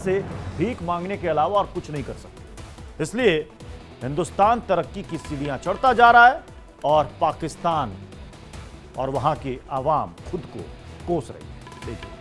से भीख मांगने के अलावा और कुछ नहीं कर सकते। इसलिए हिंदुस्तान तरक्की की सीढ़ियां चढ़ता जा रहा है और पाकिस्तान और वहां की आवाम खुद को कोस रही है। देखिए,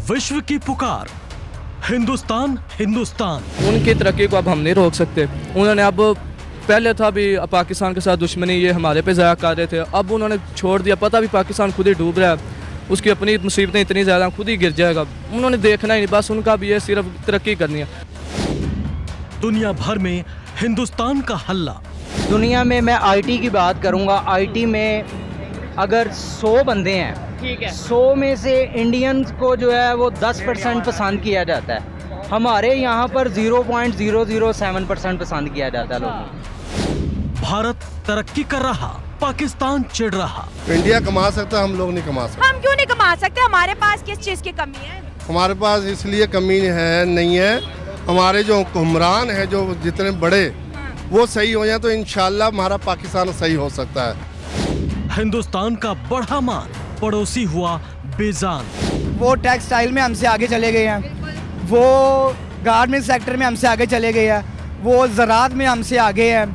विश्व की पुकार, हिंदुस्तान हिंदुस्तान। उनकी तरक्की को अब हम नहीं रोक सकते। उन्होंने अब पहले था भी पाकिस्तान के साथ दुश्मनी, ये हमारे पे ज़ाया कर रहे थे, अब उन्होंने छोड़ दिया। पता भी पाकिस्तान खुद ही डूब रहा है, उसकी अपनी मुसीबतें इतनी ज़्यादा, खुद ही गिर जाएगा। उन्होंने देखना ही नहीं, बस उनका भी ये सिर्फ तरक्की करनी है। दुनिया भर में हिंदुस्तान का हल्ला। दुनिया में मैं आईटी की बात करूंगा। आईटी में अगर 100 बंदे हैं, ठीक है, 100 में से इंडियंस को जो है वो 10% पसंद किया जाता है। हमारे यहाँ पर 0.007% पसंद किया जाता है लोगों को। भारत तरक्की कर रहा, पाकिस्तान चिढ़ रहा। इंडिया कमा सकता, हम लोग नहीं कमा सकते। हम क्यों नहीं कमा सकते? हमारे पास किस चीज की कमी है? हमारे पास इसलिए कमी है नहीं है, हमारे जो हुक्मरान है, जो जितने बड़े, वो सही हो जाए तो इंशाल्लाह हमारा पाकिस्तान सही हो सकता है। हिंदुस्तान का बढ़ा मान, पड़ोसी हुआ बेजान। वो टेक्सटाइल में हमसे आगे चले गए हैं, वो गारमेंट सेक्टर में हमसे आगे चले गए हैं, वो ज़राअत में हमसे आगे हैं।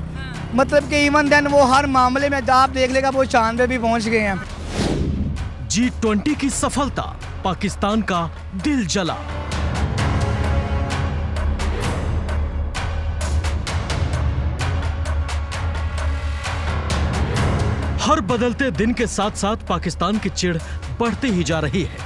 मतलब कि इवन देन वो हर मामले में आप देख लेगा वो चांद पे भी पहुंच गए हैं। G20 की सफलता, पाकिस्तान का दिल जला। हर बदलते दिन के साथ साथ पाकिस्तान की चिढ़ बढ़ती ही जा रही है।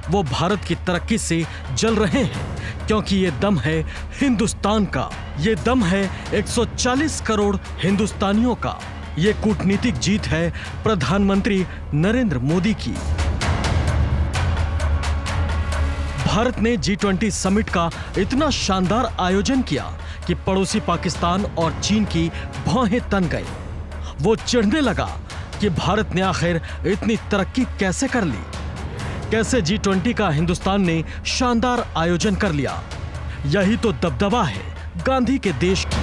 वो भारत की तरक्की से जल रहे हैं क्योंकि ये दम है हिंदुस्तान का, ये दम है 140 करोड़ हिंदुस्तानियों का। ये कूटनीतिक जीत है प्रधानमंत्री नरेंद्र मोदी की। भारत ने G20 समिट का इतना शानदार आयोजन किया कि पड़ोसी पाकिस्तान और चीन की भौहें तन गई। वो चिढ़ने लगा कि भारत ने आखिर इतनी तरक्की कैसे कर ली, कैसे G20 का हिंदुस्तान ने शानदार आयोजन कर लिया। यही तो दबदबा है गांधी के देश की।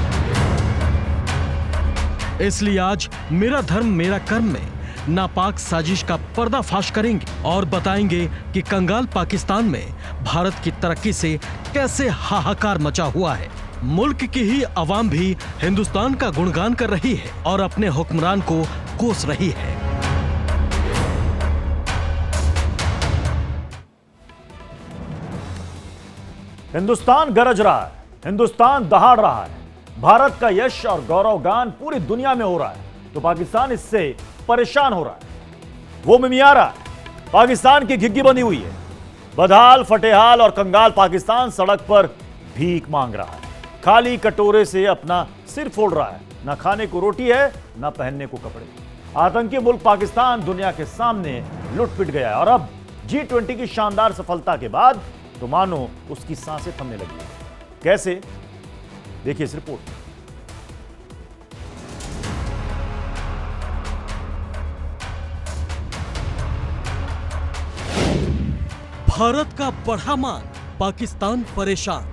इसलिए आज मेरा धर्म मेरा कर्म में नापाक साजिश का पर्दाफाश करेंगे और बताएंगे कि कंगाल पाकिस्तान में भारत की तरक्की से कैसे हाहाकार मचा हुआ है। मुल्क की ही आवाम भी हिंदुस्तान का गुणगान कर रही है और अपने हुक्मरान को कोस रही है। हिंदुस्तान गरज रहा है, हिंदुस्तान दहाड़ रहा है, भारत का यश और गौरवगान पूरी दुनिया में हो रहा है, तो पाकिस्तान इससे परेशान हो रहा है। वो मिमिया रहा है, पाकिस्तान की घिग्गी बंधी हुई है। बदहाल, फटेहाल और कंगाल पाकिस्तान सड़क पर भीख मांग रहा है, खाली कटोरे से अपना सिर फोड़ रहा है। ना खाने को रोटी है, ना पहनने को कपड़े। आतंकी मुल्क पाकिस्तान दुनिया के सामने लुट पिट गया है और अब G20 की शानदार सफलता के बाद तो मानो उसकी सांसें थमने लगी है। कैसे? देखिए इस रिपोर्ट। भारत का बढ़ा मान, पाकिस्तान परेशान।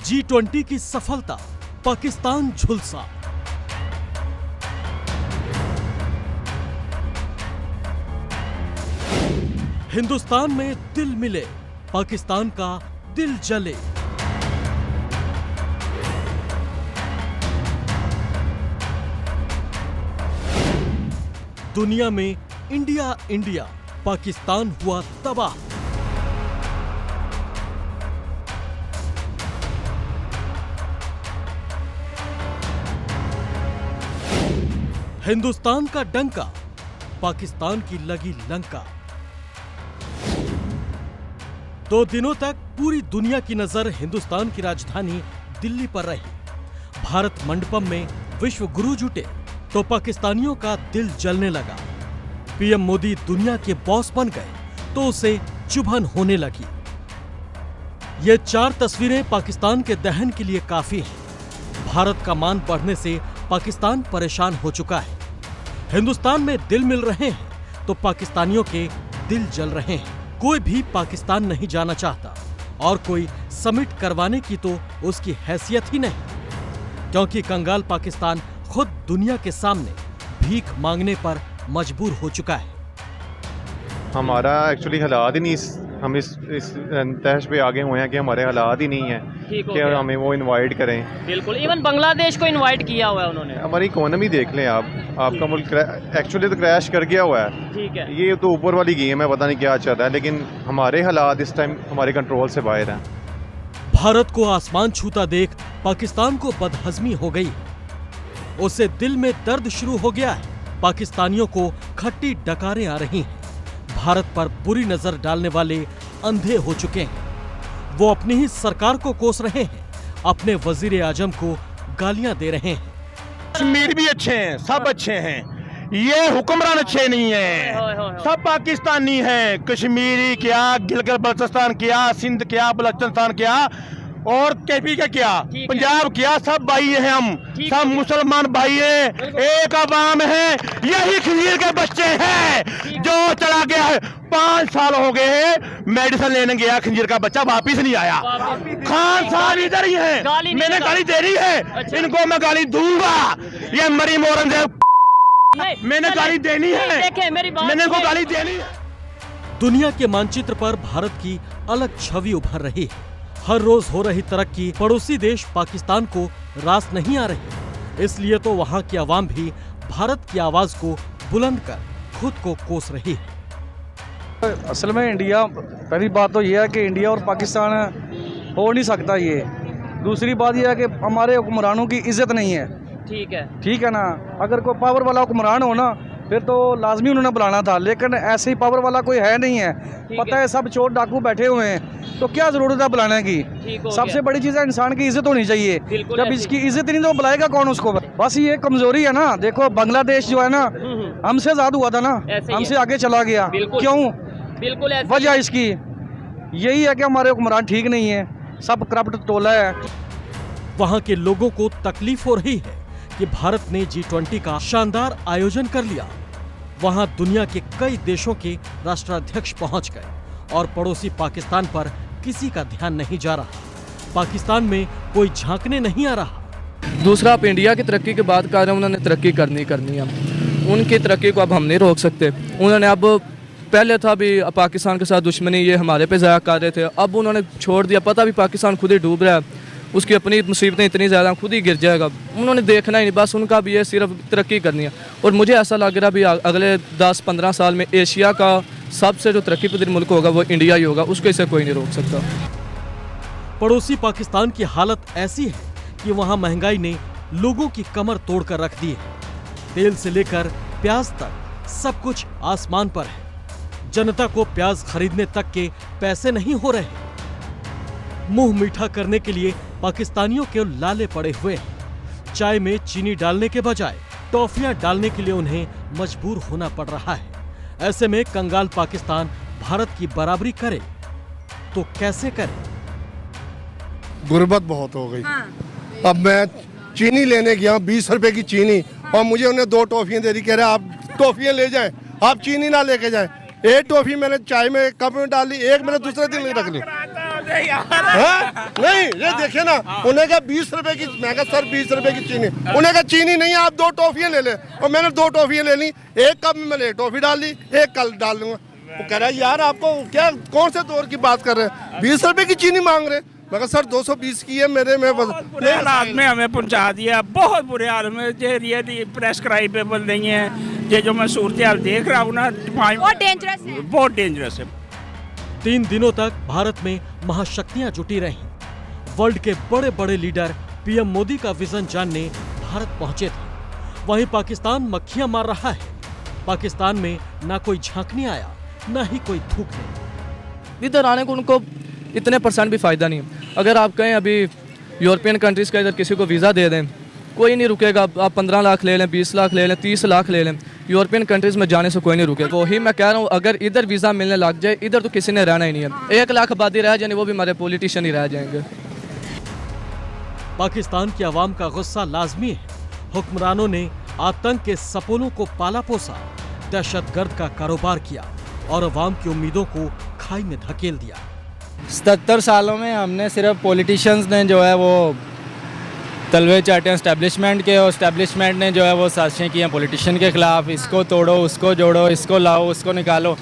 G20 की सफलता, पाकिस्तान झुलसा। हिंदुस्तान में दिल मिले, पाकिस्तान का दिल जले। दुनिया में इंडिया इंडिया, पाकिस्तान हुआ तबाह। हिंदुस्तान का डंका, पाकिस्तान की लगी लंका। 2 दिनों तक पूरी दुनिया की नजर हिंदुस्तान की राजधानी दिल्ली पर रही। भारत मंडपम में विश्व गुरु जुटे तो पाकिस्तानियों का दिल जलने लगा। पीएम मोदी दुनिया के बॉस बन गए तो उसे चुभन होने लगी। ये 4 तस्वीरें पाकिस्तान के दहन के लिए काफी हैं। भारत का मान बढ़ने से पाकिस्तान परेशान हो चुका है। हिंदुस्तान में दिल मिल रहे हैं तो पाकिस्तानियों के दिल जल रहे हैं। कोई भी पाकिस्तान नहीं जाना चाहता और कोई समिट करवाने की तो उसकी हैसियत ही नहीं, क्योंकि कंगाल पाकिस्तान खुद दुनिया के सामने भीख मांगने पर मजबूर हो चुका है। हमारा एक्चुअली हालात ही नहीं, हम इस तहश पे आगे हुए हैं कि हमारे हालात ही नहीं है कि हमें वो इनवाइट करें। बिल्कुल, इवन बांग्लादेश को इनवाइट किया हुआ है उन्होंने। हमारी इकोनॉमी देख लें आप, आपका मुल्क एक्चुअली तो क्रैश कर गया हुआ है। ठीक है, ये तो ऊपर वाली गेम है, पता नहीं क्या चल रहा है, लेकिन हमारे हालात इस टाइम हमारे कंट्रोल से बाहर हैं। भारत को आसमान छूता देख पाकिस्तान को बदहजमी हो गई। उसे दिल में दर्द शुरू हो गया है। पाकिस्तानियों को खट्टी डकारें आ रही हैं। भारत पर बुरी नजर डालने वाले अंधे हो चुके हैं। वो अपनी ही सरकार को कोस रहे हैं, अपने वजीर आजम को गालियां दे रहे हैं। कश्मीर भी अच्छे हैं, सब अच्छे हैं, ये हुक्मरान अच्छे नहीं हैं, सब पाकिस्तानी हैं। कश्मीरी क्या, गिलगित बल्तिस्तान क्या, सिंध क्या, बलूचिस्तान क्या और केपी का क्या, पंजाब क्या, सब भाई हैं हम, सब मुसलमान भाई हैं, एक अवाम है। यही खंजीर के बच्चे हैं जो चला गया है। 5 साल हो गए हैं, मेडिसिन लेने गया खंजीर का बच्चा, वापिस नहीं आया। खान साहब इधर ही हैं, मैंने गाली दे रही है, इनको मैं गाली दूंगा। ये मरी मोरन से मैंने गाली देनी है, मैंने इनको गाली देनी है। दुनिया के मानचित्र पर भारत की अलग छवि उभर रही है। हर रोज हो रही तरक्की पड़ोसी देश पाकिस्तान को रास नहीं आ रही, इसलिए तो वहाँ की आवाम भी भारत की आवाज को बुलंद कर खुद को कोस रही है। असल में इंडिया, पहली बात तो यह है कि इंडिया और पाकिस्तान हो नहीं सकता ये। दूसरी बात यह है कि हमारे हुक्मरानों की इज्जत नहीं है। ठीक है ना, अगर कोई पावर वाला हुक्मरान हो ना फिर तो लाजमी उन्होंने बुलाना था, लेकिन ऐसे ही पावर वाला कोई है नहीं है। पता है सब चोर डाकू बैठे हुए हैं, तो क्या जरूरत है बुलाने की। सबसे बड़ी चीज़ है इंसान की इज्जत होनी चाहिए। जब इसकी इज्जत नहीं तो बुलाएगा कौन उसको। बस ये कमजोरी है ना। देखो बांग्लादेश जो है ना हमसे आज़ाद हुआ था ना, हमसे आगे चला गया। क्यों? बिल्कुल वजह इसकी यही है कि हमारे हुक्मरान ठीक नहीं है, सब करप्ट टोला है। वहाँ के लोगों को तकलीफ हो रही है कि भारत ने G20 का शानदार आयोजन कर लिया। वहां दुनिया के कई देशों के राष्ट्राध्यक्ष पहुंच गए और पड़ोसी पाकिस्तान पर किसी का ध्यान नहीं जा रहा। पाकिस्तान में कोई झांकने नहीं आ रहा। दूसरा, आप इंडिया की तरक्की की बात कर रहे हैं, उन्होंने तरक्की करनी है। उनकी तरक्की को अब हम नहीं रोक सकते। उन्होंने अब पहले था भी पाकिस्तान के साथ दुश्मनी, ये हमारे पे ज़ाया कर रहे थे, अब उन्होंने छोड़ दिया। पता भी पाकिस्तान खुद ही डूब रहा है, उसकी अपनी मुसीबतें इतनी ज़्यादा खुद ही गिर जाएगा। उन्होंने देखना ही नहीं, बस उनका भी ये सिर्फ तरक्की करनी है। और मुझे ऐसा लग रहा भी अगले 10-15 साल में एशिया का सबसे जो तरक्की पजीर मुल्क होगा वो इंडिया ही होगा, उसको इसे कोई नहीं रोक सकता। पड़ोसी पाकिस्तान की हालत ऐसी है कि वहाँ महंगाई ने लोगों की कमर तोड़कर रख दी है। तेल से लेकर प्याज तक सब कुछ आसमान पर है। जनता को प्याज खरीदने तक के पैसे नहीं हो रहे। मुंह मीठा करने के लिए पाकिस्तानियों के लाले पड़े हुए हैं। चाय में चीनी डालने के बजाय टॉफियां डालने के लिए उन्हें मजबूर होना पड़ रहा है। ऐसे में कंगाल पाकिस्तान भारत की बराबरी करे तो कैसे करे? गुर्बत बहुत हो गई। अब मैं चीनी लेने गया 20 रुपए की चीनी, और मुझे उन्हें 2 टॉफियां दे दी। कह रहे आप टॉफियां ले जाएं, आप चीनी ना लेके जाएं। एक टॉफी मैंने चाय में कप में डाल ली, एक मैंने दूसरे दिन रख ली। नहीं, ये देखिए ना, उन्हें कहा 20 रुपए की, मैं कहा सर 20 रुपए की चीनी, उन्हें कहा चीनी नहीं है, आप 2 टॉफियां ले लें। और मैंने 2 टॉफियां ले ली, एक कप में मैंने 1 टॉफी डाल ली, एक कल डाल लूंगा। वो कह रहा है यार आपको क्या, कौन से दौर की बात कर रहे हैं, 20 रुपए की चीनी मांग रहे हैं। मैं कहा सर 220 की है मेरे में। बुरे हालात में हमें पहुंचा दिया, बहुत बुरे हाल में। ये प्रेस्क्राइबेबल नहीं है, ये जो मैं सूरत हाल देख रहा हूँ ना, बहुत डेंजरस है। 3 दिनों तक भारत में महाशक्तियां जुटी रहीं। वर्ल्ड के बड़े बड़े लीडर पीएम मोदी का विजन जानने भारत पहुंचे थे। वहीं पाकिस्तान मक्खियां मार रहा है। पाकिस्तान में ना कोई झांकने आया, ना ही कोई थूकने। इधर आने को उनको इतने % भी फ़ायदा नहीं है। अगर आप कहें अभी यूरोपियन कंट्रीज़ का इधर किसी को वीज़ा दे दें, कोई नहीं रुकेगा। आप 15 लाख ले लें, 20 लाख ले लें, 30 लाख ले लें, यूरोपियन कंट्रीज़ में जाने से कोई नहीं रुकेगा। वही मैं कह रहा हूँ, अगर इधर वीज़ा मिलने लग जाए, इधर तो किसी ने रहना ही नहीं है। 1 लाख आबादी रह जाए, वो भी हमारे पॉलिटिशियन ही रह जाएंगे। पाकिस्तान की आवाम का गुस्सा लाजमी है। हुक्मरानों ने आतंक के सपोलों को पाला पोसा, दहशतगर्द का कारोबार किया और अवाम की उम्मीदों को खाई में धकेल दिया। 77 सालों में हमने सिर्फ पॉलिटिशियंस ने जो है वो तलवे चाटे हैं एस्टेब्लिशमेंट के, और एस्टेब्लिशमेंट ने जो है वो साजिशें की हैं पॉलिटिशियन के ख़िलाफ़, इसको तोड़ो, उसको जोड़ो, इसको लाओ, उसको निकालो।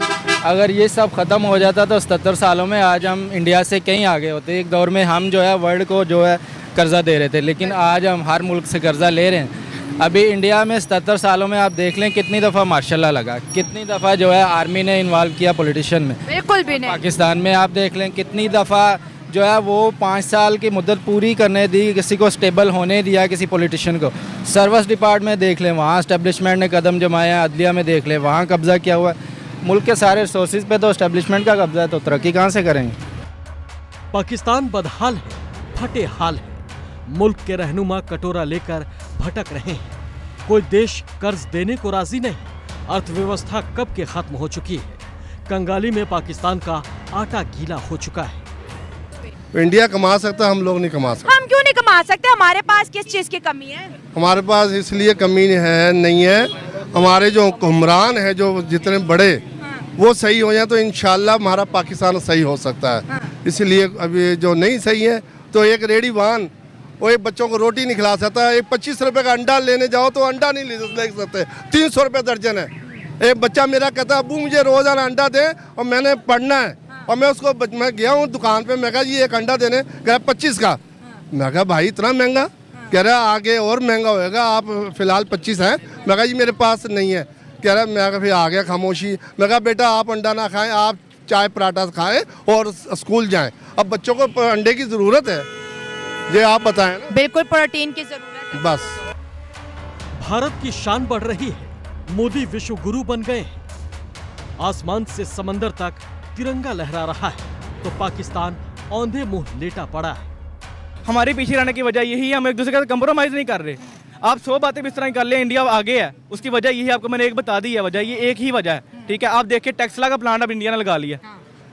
अगर ये सब ख़त्म हो जाता तो 77 सालों में आज हम इंडिया से कहीं आगे होते। एक दौर में हम जो है वर्ल्ड को जो है कर्ज़ा दे रहे थे, लेकिन आज हम हर मुल्क से कर्ज़ा ले रहे हैं। अभी इंडिया में 77 सालों में आप देख लें कितनी दफ़ा मार्शल लगा, कितनी दफ़ा जो है आर्मी ने इन्वॉल्व किया पॉलिटिशियन में। बिल्कुल भी नहीं। पाकिस्तान में आप देख लें कितनी दफ़ा जो है वो 5 साल की मुद्दत पूरी करने दी, किसी को स्टेबल होने दिया, किसी पॉलिटिशियन को। सर्विस डिपार्टमेंट देख लें, वहाँ एस्टेब्लिशमेंट ने कदम जमाया है। अदलिया में देख लें, वहाँ कब्ज़ा किया हुआ है। मुल्क के सारे रिसोर्सेज पे तो एस्टेब्लिशमेंट का कब्ज़ा है, तो तरक्की कहाँ से करेंगे। पाकिस्तान बदहाल है, फटे हाल है। मुल्क के रहनुमा कटोरा लेकर भटक रहे हैं। कोई देश कर्ज देने को राजी नहीं। अर्थव्यवस्था कब के खत्म हो चुकी है। कंगाली में पाकिस्तान का आटा गीला हो चुका है। इंडिया कमा सकता है, हम लोग नहीं कमा सकते। हम क्यों नहीं कमा सकते? हमारे पास किस चीज की कमी है? हमारे पास इसलिए कमी है नहीं है, हमारे जो हुक्मरान है, जो जितने बड़े वो सही हो जाए तो इंशाल्लाह हमारा पाकिस्तान सही हो सकता है। इसलिए अभी जो नहीं सही है तो एक रेडी वाहन वो एक बच्चों को रोटी नहीं खिला सकता है। एक 25 रुपए का अंडा लेने जाओ तो अंडा नहीं ले सकते, 300 रुपये दर्जन है। एक बच्चा मेरा कहता है अबू मुझे रोजाना अंडा दे और मैंने पढ़ना है, और मैं उसको मैं गया हूँ दुकान पे, मैं कहा जी एक अंडा देने, कह रहा 25 का। मैं कहा भाई इतना महंगा? कह रहा आगे और महंगा होएगा, आप फिलहाल 25 है। मैं कहा जी मेरे पास नहीं है। कह रहा मैं कहा फिर आ गया खामोशी। मैं कहा बेटा आप अंडा ना खाएं, आप चाय पराठा खाएं और स्कूल जाएं। अब बच्चों को अंडे की ज़रूरत है, ये आप बताएं ना। बिल्कुल प्रोटीन की जरूरत है। बस भारत की शान बढ़ रही है। मोदी विश्व गुरु बन गए हैं। आसमान से समंदर तक तिरंगा लहरा रहा है तो पाकिस्तान औंधे मुंह लेटा पड़ा है। हमारे पीछे रहने की वजह यही है, हम एक दूसरे का कंप्रोमाइज़ नहीं कर रहे। आप 100 बातें इस तरह कर ले, इंडिया आगे है, उसकी वजह यही है। आपको मैंने एक बता दी है वजह, ये एक ही वजह है। ठीक है, आप देखिए टेस्ला का प्लांट अब इंडिया ने लगा लिया।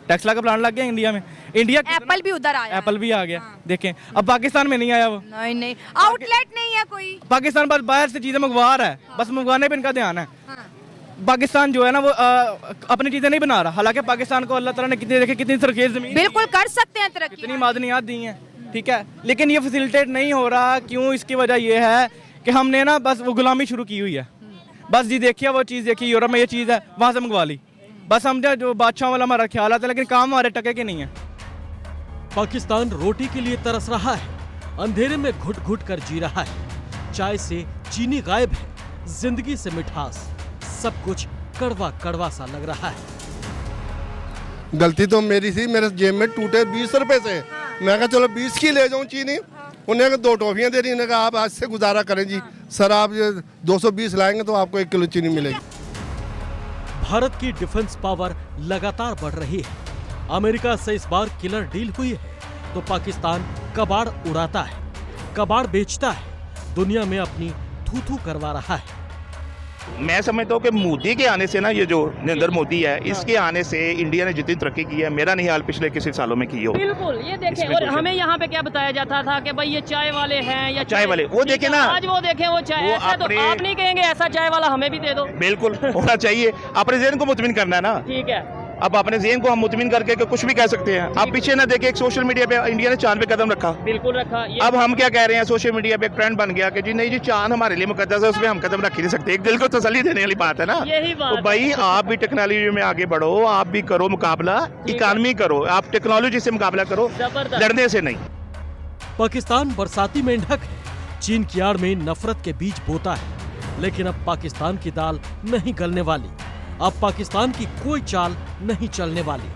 टेस्ला का प्लांट लग गया इंडिया में। इंडिया एप्पल भी उधर आया। एप्पल भी आ गया। देखें अब पाकिस्तान में नहीं आया वो। नहीं आउटलेट नहीं है कोई। पाकिस्तान बस बाहर से चीजें मंगवा रहा है, बस मंगवाने पे इनका ध्यान है। पाकिस्तान जो है ना वो अपनी चीजें नहीं बना रहा। हालांकि पाकिस्तान को अल्लाह ताला ने कितनी सरखेज जमीन, बिल्कुल कर सकते हैं तरक्की, कितनी मादनियात दी हैं। ठीक है, लेकिन ये फैसिलिटेट नहीं हो रहा। क्यों? इसकी वजह ये है कि हमने ना बस वो गुलामी शुरू की हुई है। बस जी देखिए वो चीज़ देखिए, यूरोप में ये चीज़ है, वहाँ से मंगवा ली। बस हम जो बादशाह वाला हमारा ख्याल आता है, लेकिन काम हमारे टके के नहीं है। पाकिस्तान रोटी के लिए तरस रहा है, अंधेरे में घुट घुट कर जी रहा है। चाय से चीनी गायब है, जिंदगी से मिठास, सब कुछ कड़वा कड़वा सा लग रहा है। गलती तो मेरी थी, मेरे जेब में टूटे 20 रुपए से। मैं कहा चलो 20 की ले जाऊं चीनी। उन्हें कहा 2 टॉफियाँ दे दी। उन्होंने कहा आप आज से गुजारा करें जी। सर आप 220 लाएंगे तो आपको 1 किलो चीनी मिलेगी। भारत की डिफेंस पावर लगातार बढ़ रही है। अमेरिका से इस बार किलर डील हुई है तो पाकिस्तान कबाड़ उड़ाता है, कबाड़ बेचता है, दुनिया में अपनी थू-थू करवा रहा है। मैं समझता हूँ कि मोदी के आने से ना, ये जो नरेंद्र मोदी है, इसके आने से इंडिया ने जितनी तरक्की की है, मेरा नहीं हाल पिछले किसी सालों में की हो। बिल्कुल, ये देखें। और हमें यहाँ पे क्या बताया जाता था कि भाई ये चाय वाले हैं या चाय वाले, वो देखें ना, आज वो देखें वो चाय, ऐसा तो आप नहीं कहेंगे ऐसा चाय वाला हमें भी दे दो। बिल्कुल होना चाहिए। अपने ज़हन को मुतमिन करना है ना। ठीक है, अब अपने ज़हन को हम मुतमिन करके कुछ भी कह सकते हैं। आप पीछे ना देखें, एक सोशल मीडिया पे इंडिया ने चांद पे कदम रखा। बिल्कुल रखा। अब हम क्या कह रहे हैं, सोशल मीडिया पे एक ट्रेंड बन गया कि जी नहीं जी चांद हमारे लिए मुकद्दस है, उसमें हम कदम रख ही नहीं सकते। एक दिल को तसल्ली देने वाली बात है ना। यही बात तो भाई आप भी टेक्नोलॉजी में आगे बढ़ो, आप भी करो मुकाबला, इकानमी करो, आप टेक्नोलॉजी से मुकाबला करो, लड़ने से नहीं। पाकिस्तान बरसाती मेंढक है, चीन की आड़ में नफरत के बीज बोता है, लेकिन अब पाकिस्तान की दाल नहीं गलने वाली। अब पाकिस्तान की कोई चाल नहीं चलने वाली।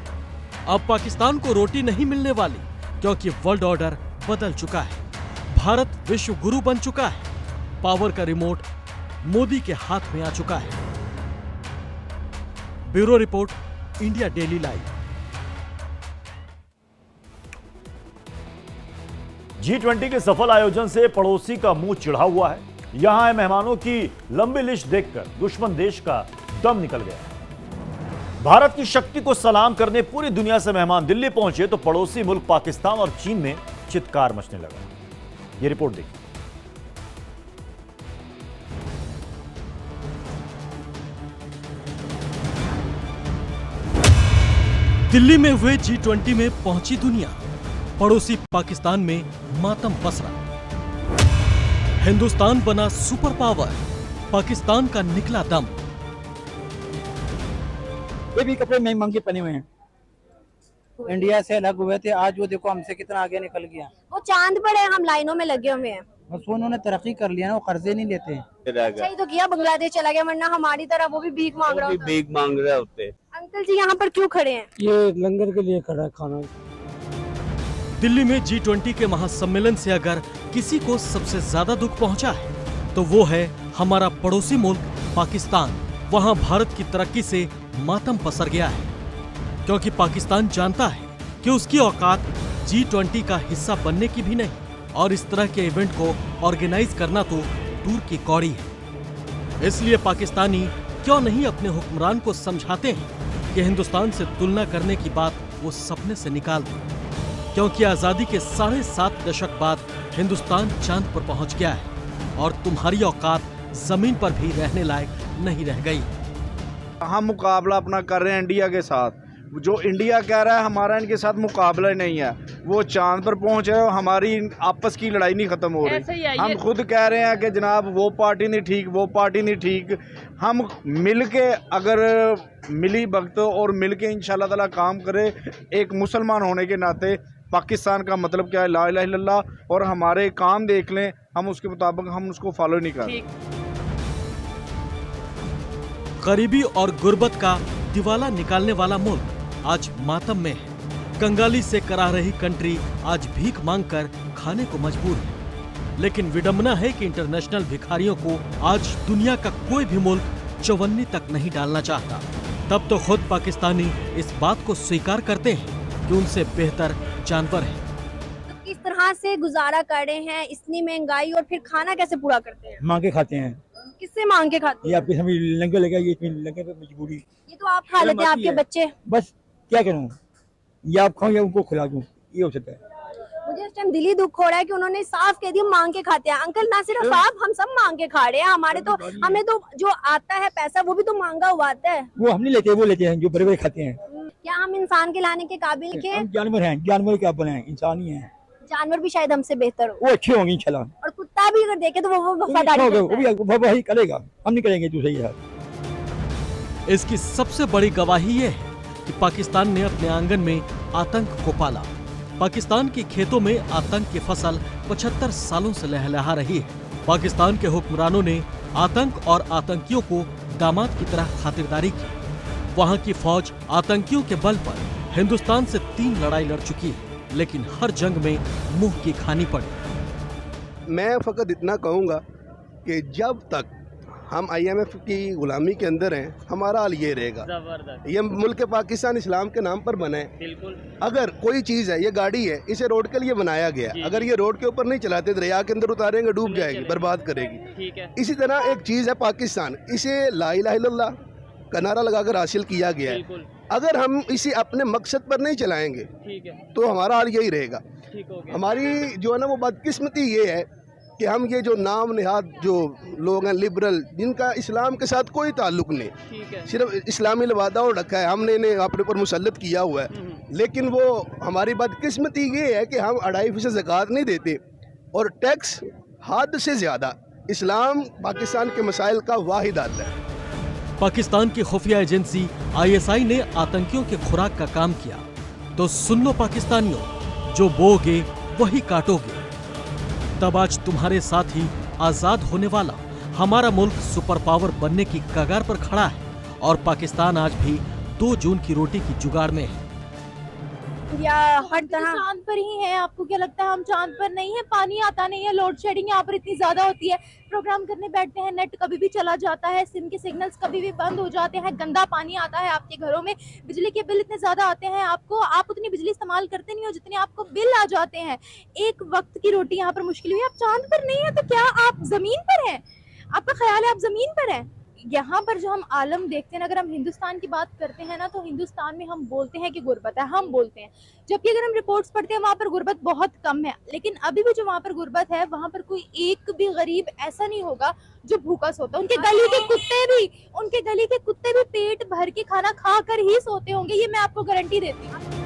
अब पाकिस्तान को रोटी नहीं मिलने वाली, क्योंकि वर्ल्ड ऑर्डर बदल चुका है। भारत विश्व गुरु बन चुका है। पावर का रिमोट मोदी के हाथ में आ चुका है। Bureau report, India daily live. G20 के सफल आयोजन से पड़ोसी का मुंह चिढ़ा हुआ है। यहां आए मेहमानों की लंबी लिस्ट देखकर दुश्मन देश का दम निकल गया। भारत की शक्ति को सलाम करने पूरी दुनिया से मेहमान दिल्ली पहुंचे तो पड़ोसी मुल्क पाकिस्तान और चीन में चित्कार मचने लगा। ये रिपोर्ट देखिए। दिल्ली में हुए G20 में पहुंची दुनिया, पड़ोसी पाकिस्तान में मातम पसरा। हिंदुस्तान बना सुपर पावर, पाकिस्तान का निकला दम। ये भी कपड़े महंगे महंगे पहने हुए हैं, इंडिया से अलग हुए थे, आज वो देखो हमसे कितना आगे निकल गया। वो चांद पर है, हम लाइनों में लगे हुए हैं। बस वो उन्होंने तरक्की कर लिया ना, वो कर्जे नहीं लेते हैं। अच्छा ही तो किया, बांग्लादेश चला गया, वरना हमारी तरह वो भी भीख मांग रहा होता। भीख मांग रहे होते। अंकल जी यहाँ पर क्यों खड़े हैं? ये लंगर के लिए खड़ा है खाना। दिल्ली में G20 के महासम्मेलन से अगर किसी को सबसे ज्यादा दुख पहुंचा है तो वो है हमारा पड़ोसी मुल्क पाकिस्तान। वहां भारत की तरक्की से मातम पसर गया है, क्योंकि पाकिस्तान जानता है कि उसकी औकात G20 का हिस्सा बनने की भी नहीं, और इस तरह के इवेंट को ऑर्गेनाइज करना तो दूर की कौड़ी है। इसलिए पाकिस्तानी क्यों नहीं अपने हुक्मरान को समझाते हैं कि हिंदुस्तान से तुलना करने की बात वो सपने से निकाल दें, क्योंकि आजादी के 7.5 दशक बाद हिंदुस्तान चांद पर पहुंच गया है और तुम्हारी औकात जमीन पर भी रहने लायक नहीं रह गई। हम मुकाबला अपना कर रहे हैं इंडिया के साथ। जो इंडिया कह रहा है हमारा इनके साथ मुकाबला ही नहीं है। वो चांद पर पहुंचे और हमारी आपस की लड़ाई नहीं खत्म हो रही। हम खुद कह रहे हैं कि जनाब वो पार्टी नहीं ठीक, वो पार्टी नहीं ठीक। हम मिल के अगर मिली भगत और मिल के इंशाल्लाह ताला काम करे, एक मुसलमान होने के नाते पाकिस्तान का मतलब क्या है, ला इलाहा इल्लल्लाह, और हमारे काम देख लें, हम उसके मुताबिक हम उसको फॉलो नहीं कर रहे। गरीबी और गुर्बत का दिवाला निकालने वाला मुल्क आज मातम में है। कंगाली से करा रही कंट्री आज भीख मांगकर खाने को मजबूर है। लेकिन विडंबना है कि इंटरनेशनल भिखारियों को आज दुनिया का कोई भी मुल्क चौवन्नी तक नहीं डालना चाहता। तब तो खुद पाकिस्तानी इस बात को स्वीकार करते हैं कि उनसे बेहतर जानवर है। तो किस तरह से गुजारा कर रहे हैं इतनी महंगाई, और फिर खाना कैसे पूरा करते हैं? मांग के खाते हैं। किससे मांग के खाते हैं? ये आपके समझ लंगर लगा, ये लंगर पे मजबूरी। ये तो आप खा लेते हैं, आपके बच्चे। बस क्या करूँ, या आप खाओ या उनको खिला दूँ, ये हो सकता है। मुझे इस टाइम दिल ही दुख हो रहा है कि उन्होंने साफ कह दिया मांग के खाते हैं। अंकल ना सिर्फ आप, हम सब मांग के खा रहे हैं। हमें तो जो आता है पैसा वो भी तो मांगा हुआ आता है। वो हम नहीं लेते, वो लेते हैं जो बड़े बड़े खाते हैं। क्या हम इंसान के लाने के काबिल के? हम जानवर हैं, जानवर क्या बनाए, इंसान ही हैं। जानवर भी शायद हमसे बेहतर हो, वो अच्छे होंगे इंशाल्लाह। और कुत्ता भी अगर देखे तो वो वफादारी वो भी करेगा, हम नहीं करेंगे तो सही है। इसकी सबसे बड़ी गवाही ये है कि पाकिस्तान ने अपने आंगन में आतंक को पाला। पाकिस्तान के खेतों में आतंक की फसल 75 सालों से लहलहा रही है। पाकिस्तान के हुक्मरानों ने आतंक और आतंकियों को दामाद की तरह खातिरदारी की। वहाँ की फौज आतंकियों के बल पर हिंदुस्तान से 3 लड़ाई लड़ चुकी है, लेकिन हर जंग में मुंह की खानी पड़ी। मैं फकत इतना कहूँगा कि जब तक हम IMF की गुलामी के अंदर हैं, हमारा हाल ये रहेगा। ये मुल्क पाकिस्तान इस्लाम के नाम पर बना है। बिल्कुल। अगर कोई चीज़ है, ये गाड़ी है, इसे रोड के लिए बनाया गया, अगर ये रोड के ऊपर नहीं चलाते, दरिया के अंदर उतारेंगे, डूब जाएगी, बर्बाद करेगी। ठीक है। इसी तरह एक चीज़ है पाकिस्तान, इसे ला इलाहा इल्लल्लाह का नारा लगाकर हासिल किया गया है। अगर हम इसे अपने मकसद पर नहीं चलाएंगे, तो हमारा हाल यही रहेगा। हमारी जो है ना वो बदकिस्मती ये है कि हम ये जो नाम निहाद जो लोग हैं लिबरल, जिनका इस्लाम के साथ कोई ताल्लुक नहीं, सिर्फ इस्लामी लवादा और रखा है, हमने इन्हें अपने ऊपर मुसल्लत किया हुआ है। लेकिन वो हमारी बदकिस्मती ये है कि हम 2.5% ज़कात नहीं देते, और टैक्स हद से ज़्यादा। इस्लाम पाकिस्तान के मसाइल का वाहिद हल है। पाकिस्तान की खुफिया एजेंसी ISI ने आतंकियों के खुराक का काम किया। तो सुन लो पाकिस्तानियों, जो बोगे वही काटोगे। तब आज तुम्हारे साथ ही आजाद होने वाला हमारा मुल्क सुपर पावर बनने की कगार पर खड़ा है, और पाकिस्तान आज भी 2 जून की रोटी की जुगाड़ में है। या हर तरह चांद पर ही है। आपको क्या लगता है हम चांद पर नहीं है? पानी आता नहीं है, लोड शेडिंग यहाँ पर इतनी ज्यादा होती है, प्रोग्राम करने बैठते हैं, नेट कभी भी चला जाता है, सिम के सिग्नल्स कभी भी बंद हो जाते हैं, गंदा पानी आता है आपके घरों में, बिजली के बिल इतने ज्यादा आते हैं आपको, आप उतनी बिजली इस्तेमाल करते नहीं हो जितने आपको बिल आ जाते हैं। एक वक्त की रोटी यहाँ पर मुश्किल हुई। आप चांद पर नहीं है तो क्या आप जमीन पर हैं? आपका ख्याल है आप जमीन पर हैं? यहाँ पर जो हम आलम देखते हैं, अगर हम हिंदुस्तान की बात करते हैं ना, तो हिंदुस्तान में हम बोलते हैं कि गुर्बत है, हम बोलते हैं, जबकि अगर हम रिपोर्ट्स पढ़ते हैं वहाँ पर गुर्बत बहुत कम है। लेकिन अभी भी जो वहाँ पर गुर्बत है, वहाँ पर कोई एक भी गरीब ऐसा नहीं होगा जो भूखा सोता। उनके गली के कुत्ते भी पेट भर के खाना खा कर ही सोते होंगे, ये मैं आपको गारंटी देती हूँ।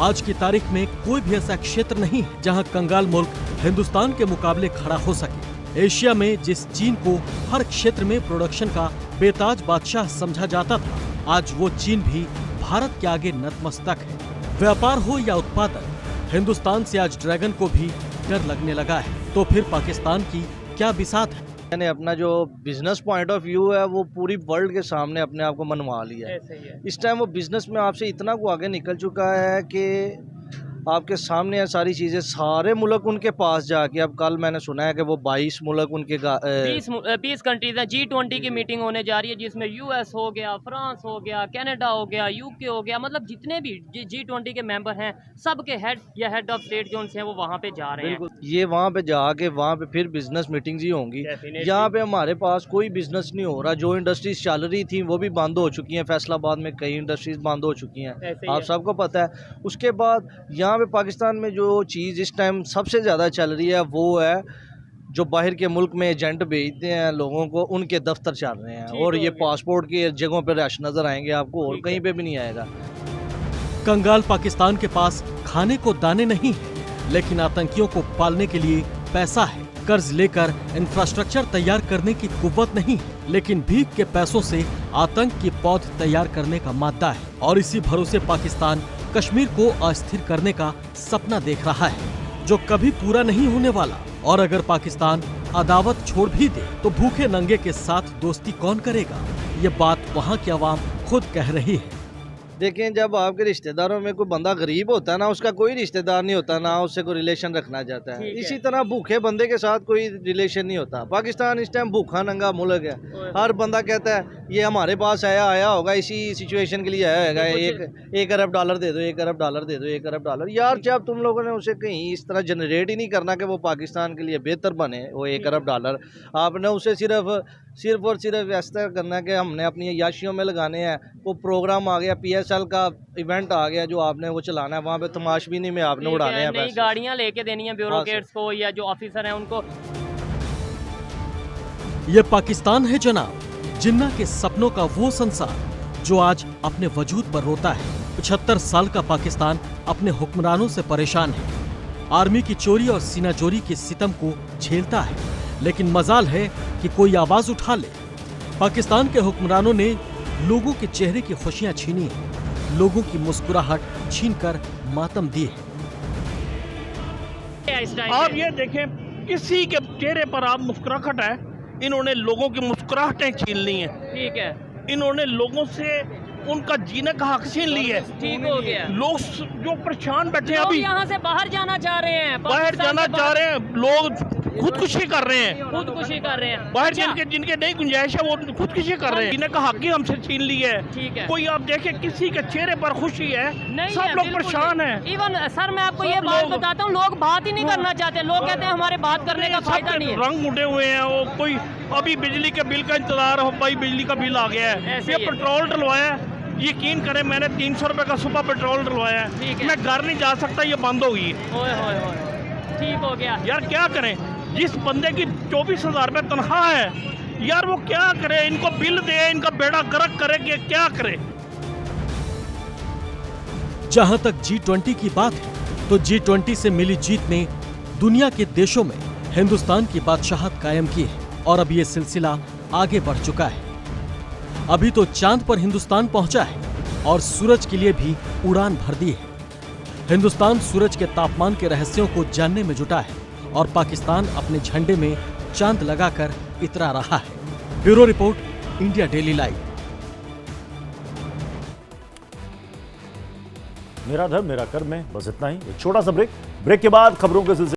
आज की तारीख में कोई भी ऐसा क्षेत्र नहीं है जहां कंगाल मुल्क हिंदुस्तान के मुकाबले खड़ा हो सके। एशिया में जिस चीन को हर क्षेत्र में प्रोडक्शन का बेताज बादशाह समझा जाता था, आज वो चीन भी भारत के आगे नतमस्तक है। व्यापार हो या उत्पादन, हिंदुस्तान से आज ड्रैगन को भी डर लगने लगा है। तो फिर पाकिस्तान की क्या बिसात है? मैंने अपना जो बिजनेस पॉइंट ऑफ व्यू है वो पूरी वर्ल्ड के सामने अपने आप को मनवा लिया है। इस टाइम वो बिजनेस में आपसे इतना को आगे निकल चुका है कि आपके सामने है सारी चीज़ें, सारे मुल्क उनके पास जाके, अब कल मैंने सुना है कि वो 22 मुल्क उनके 20 कंट्रीज हैं। G20 की मीटिंग होने जा रही है, जिसमें US हो गया, फ्रांस हो गया, कनाडा हो गया, UK हो गया, मतलब जितने भी G20 के मेंबर हैं, सबके हेड या हेड ऑफ स्टेट जो हैं वो वहाँ पे जा रहे हैं। ये वहाँ पे जाके वहाँ पे फिर बिजनेस मीटिंग्स ही होंगी। यहाँ पे हमारे पास कोई बिजनेस नहीं हो रहा। जो इंडस्ट्रीज चल रही थी वो भी बंद हो चुकी हैं। फैसलाबाद में कई इंडस्ट्रीज बंद हो चुकी हैं, आप सबको पता है। उसके बाद यहाँ पे पाकिस्तान में जो चीज़ इस टाइम सबसे ज़्यादा चल रही है वो है जो बाहर के मुल्क में एजेंट भेजते हैं लोगों को, उनके दफ्तर चल रहे हैं। और ये पासपोर्ट की जगहों पर रश नज़र आएंगे आपको, और कहीं पे भी नहीं आएगा। कंगाल पाकिस्तान के पास खाने को दाने नहीं है, लेकिन आतंकियों को पालने के लिए पैसा है। कर्ज लेकर इंफ्रास्ट्रक्चर तैयार करने की कुव्वत नहीं है, लेकिन भीख के पैसों से आतंक की पौध तैयार करने का मादा है। और इसी भरोसे पाकिस्तान कश्मीर को अस्थिर करने का सपना देख रहा है, जो कभी पूरा नहीं होने वाला। और अगर पाकिस्तान अदावत छोड़ भी दे तो भूखे नंगे के साथ दोस्ती कौन करेगा? ये बात वहाँ की आवाम खुद कह रही है। देखें, जब आपके रिश्तेदारों में कोई बंदा गरीब होता है ना, उसका कोई रिश्तेदार नहीं होता, ना उससे कोई रिलेशन रखना चाहता है। इसी तरह भूखे बंदे के साथ कोई रिलेशन नहीं होता। पाकिस्तान इस टाइम भूखा नंगा मुल्क है। हर बंदा कहता है ये हमारे पास आया होगा, इसी सिचुएशन के लिए आया होगा, एक अरब डॉलर दे दो, 1 अरब डॉलर दे दो, 1 अरब डॉलर। यार जब तुम लोगों ने उसे कहीं इस तरह जनरेट ही नहीं करना कि वो पाकिस्तान के लिए बेहतर बने, वो 1 अरब डॉलर आपने उसे सिर्फ और सिर्फ ऐसा करना है कि हमने अपनी याशियों में लगाने हैं। वो प्रोग्राम आ गया, PSL का इवेंट आ गया, जो आपने वो चलाना है, वहाँ पे तमाशबीनी में आपने उड़ाने हैं। नई गाड़ियाँ लेके देनी है ब्यूरोक्रेट्स को या जो ऑफिसर हैं उनको। ये पाकिस्तान है जनाब, जिन्ना के सपनों का वो संसार जो आज अपने वजूद पर रोता है। 75 साल का पाकिस्तान अपने हुक्मरानों से परेशान है। आर्मी की चोरी और सीना चोरी के सितम को झेलता है, लेकिन मजाल है कि कोई आवाज उठा ले। पाकिस्तान के हुक्मरानों ने लोगों के चेहरे की खुशियां छीनी है, लोगों की मुस्कुराहट छीनकर मातम दी है। आप ये देखें, किसी के चेहरे पर आप मुस्कुराहट है, इन्होंने लोगों की मुस्कुराहटें छीन ली हैं। ठीक है, इन्होंने लोगों से उनका जीने का हक छीन ली है। ठीक हो गया। लोग जो परेशान बैठे हैं, अभी यहाँ से बाहर जाना चाह रहे हैं, बाहर जाना चाह रहे हैं, लोग खुदकुशी कर रहे हैं, खुदकुशी कर रहे हैं। बाहर जिनके नहीं गुंजाइश है वो खुदकुशी कर रहे हैं। जीने का हक ही हमसे छीन ली है। ठीक है। कोई आप देखें, किसी के चेहरे पर खुशी है, सब लोग परेशान हैं। इवन सर मैं आपको ये बात बताता हूँ, लोग बात ही नहीं करना चाहते। लोग कहते हैं हमारे बात करने का फायदा नहीं है। रंग उठे हुए हैं। वो कोई अभी बिजली के बिल का इंतजार हो, भाई बिजली का बिल आ गया है, ये पेट्रोल डलवाया, यकीन करें मैंने 300 रुपए का सुबह पेट्रोल डलवाया है, मैं घर नहीं जा सकता, ये बंद हो गई। ठीक हो गया यार, क्या करें? जिस बंदे की 24,000 रुपए तनख्वाह है, यार वो क्या करे? इनको बिल दे, इनका बेड़ा गर्क करे कि क्या करे? जहां तक G20 की बात है, तो G20 से मिली जीत ने दुनिया के देशों में हिंदुस्तान की बादशाहत कायम की है। और अब ये सिलसिला आगे बढ़ चुका है। अभी तो चांद पर हिंदुस्तान पहुंचा है और सूरज के लिए भी उड़ान भर दी है। हिंदुस्तान सूरज के तापमान के रहस्यों को जानने में जुटा है और पाकिस्तान अपने झंडे में चांद लगाकर इतरा रहा है। Bureau report, India daily live. मेरा धर्म मेरा कर्म में बस इतना ही। एक छोटा सा ब्रेक के बाद खबरों के सिलसिले